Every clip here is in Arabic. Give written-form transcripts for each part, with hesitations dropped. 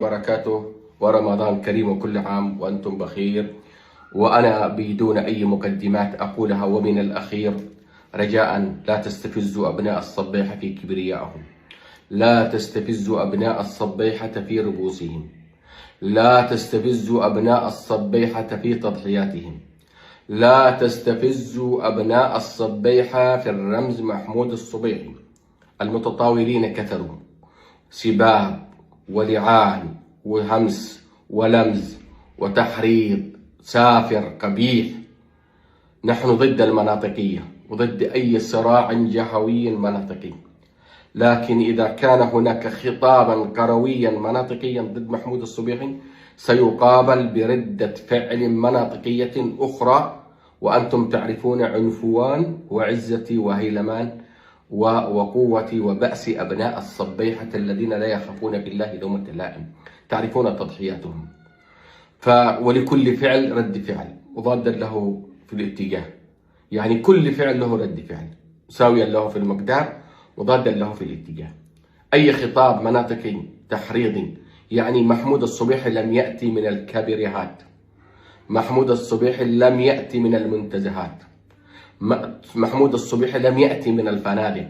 وبركاته، ورمضان كريم وكل عام وأنتم بخير. وأنا بدون أي مقدمات أقولها ومن الأخير رجاء: لا تستفزوا أبناء الصبيحة في كبريائهم، لا تستفزوا أبناء الصبيحة في رؤوسهم، لا تستفزوا أبناء الصبيحة في تضحياتهم، لا تستفزوا أبناء الصبيحة في الرمز محمود الصبيحي. المتطاولين كثروا، سباب ولعان وهمس ولمز وتحريض سافر قبيح. نحن ضد المناطقية وضد أي صراع جهوي مناطقي، لكن إذا كان هناك خطابا كرويا مناطقيا ضد محمود الصبيحي سيقابل بردة فعل مناطقية أخرى، وأنتم تعرفون عنفوان وعزتي وهيلمان وقوتي وبأس أبناء الصبيحة الذين لا يخافون بالله لومة لائم، تعرفون تضحياتهم. ولكل فعل رد فعل مضادا له في الاتجاه، يعني كل فعل له رد فعل مساويا له في المقدار مضادا له في الاتجاه. أي خطاب مناطقي تحريضي، يعني محمود الصبيحي لم يأتي من الكابريهات، محمود الصبيحي لم يأتي من المنتزهات، محمود الصبيحي لم يأتي من الفنادق،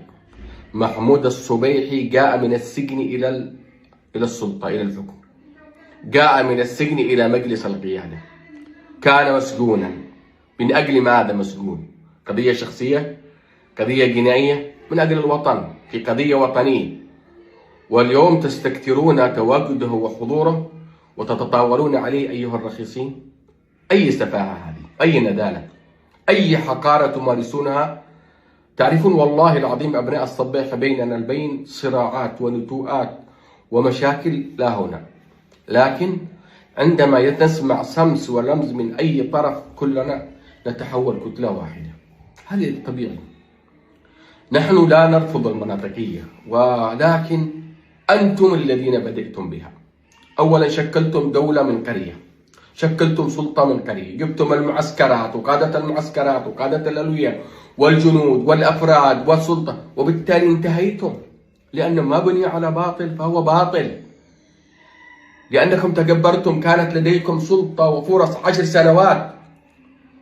محمود الصبيحي جاء من السجن إلى السلطة، إلى الحكم، جاء من السجن إلى مجلس القيادة، كان مسجونا. من أجل ماذا مسجون؟ قضية شخصية؟ قضية جنائية؟ من أجل الوطن، في قضية وطنية. واليوم تستكثرون تواجده وحضوره وتتطاولون عليه أيها الرخيصين. أي سفاهة هذه؟ أي ندالة؟ أي حقارة تمارسونها؟ تعرفون والله العظيم أبناء الصبيحة بيننا البين صراعات ونتوءات ومشاكل لا هنا، لكن عندما نسمع سمس ولمز من أي طرف كلنا نتحول كتلة واحدة. هذا الطبيعي. نحن لا نرفض المناطقية، ولكن أنتم الذين بدأتم بها. أولا شكلتم دولة من قرية، شكلتم سلطة من قرية، جبتم المعسكرات وقادة المعسكرات وقادة الألوية والجنود والأفراد والسلطة، وبالتالي انتهيتم. لأن ما بني على باطل فهو باطل، لأنكم تجبرتم. كانت لديكم سلطة وفرص 10 سنوات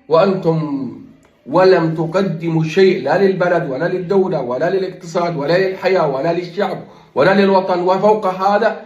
وأنتم ولم تقدموا شيء لا للبلد ولا للدولة ولا للاقتصاد ولا للحياة ولا للشعب ولا للوطن. وفوق هذا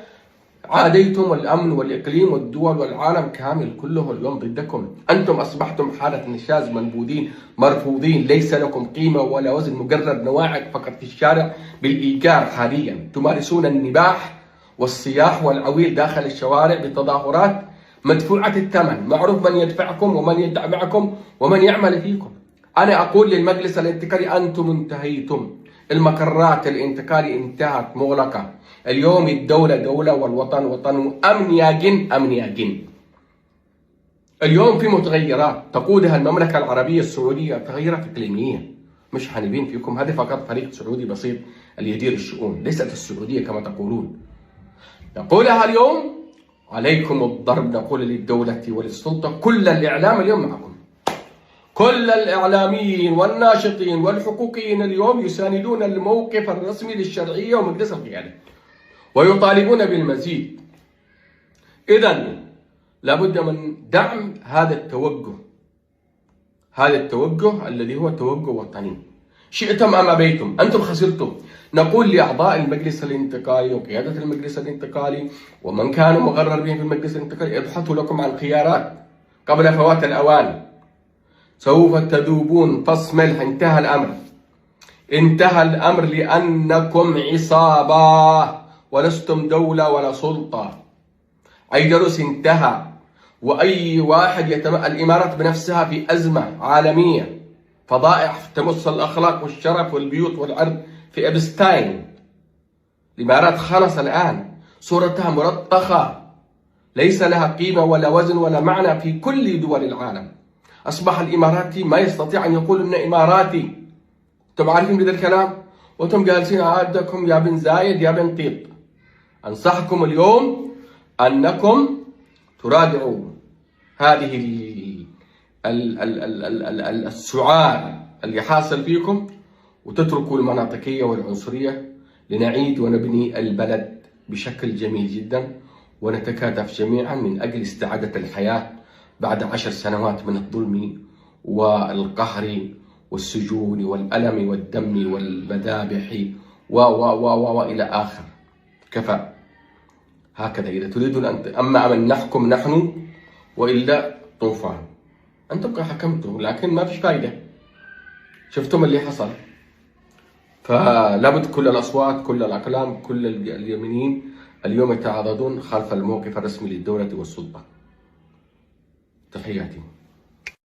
عاديتم الأمن والإقليم والدول والعالم كامل كله اليوم ضدكم. أنتم أصبحتم حالة نشاز، منبوذين، مرفوضين، ليس لكم قيمة ولا وزن، مجرد نواعق فقط في الشارع بالإيجار. حاليا تمارسون النباح والصياح والعويل داخل الشوارع بتظاهرات مدفوعة الثمن، معروف من يدفعكم ومن يدع معكم ومن يعمل فيكم. أنا أقول للمجلس الانتقالي: أنتم انتهيتم، المقرات الانتقالي انتهت مغلقة. اليوم الدولة دولة والوطن وطن. أمن يا جن، أمن يا جن. اليوم في متغيرات تقودها المملكة العربية السعودية، تغيرات إقليمية، مش حانبين فيكم. هذا فقط فريق سعودي بسيط اللي يدير الشؤون، ليست السعودية كما تقولون. نقولها اليوم: عليكم الضرب. نقول للدولة وللسلطة: كل الإعلام اليوم معكم، كل الإعلاميين والناشطين والحقوقيين اليوم يساندون الموقف الرسمي للشرعية ومجلس القيادة ويطالبون بالمزيد. إذن لابد من دعم هذا التوجه، هذا التوجه الذي هو توجه وطني. شئتم أم أبيتم، أنتم خسرتم. نقول لأعضاء المجلس الانتقالي وقيادة المجلس الانتقالي ومن كانوا مغرر بهم في المجلس الانتقالي: ابحثوا لكم عن خيارات قبل فوات الأوان. سوف تذوبون فص ملح. انتهى الأمر، انتهى الأمر، لأنكم عصابة ولستم دولة ولا سلطة. عيدروس انتهى، وأي واحد الإمارات بنفسها في أزمة عالمية، فضائح تمس الأخلاق والشرف والبيوت والعرض في إبستاين. الإمارات خلص الآن، صورتها مرطخة، ليس لها قيمة ولا وزن ولا معنى في كل دول العالم. أصبح الإماراتي ما يستطيع أن يقول إنه إماراتي. أنتم عارفين بهذا الكلام؟ وأنتم جالسين عادكم يا بن زايد يا بن طيط. أنصحكم اليوم أنكم تراجعوا هذه السعال اللي حاصل فيكم وتتركوا المناطقية والعنصرية، لنعيد ونبني البلد بشكل جميل جدا ونتكاتف جميعا من أجل استعادة الحياة بعد 10 سنوات من الظلم والقهر والسجون والألم والدم والمذابح إلى آخر. كفى. هكذا إذا تريدون أما أن نحكم نحن وإلا طوفان. أنتم قد حكمتم لكن ما فيش فايدة. شفتم اللي حصل. فلابد كل الأصوات، كل الأقلام، كل اليمينيين اليوم يتعاضدون خلف الموقف الرسمي للدولة والسلطة. تحياتي.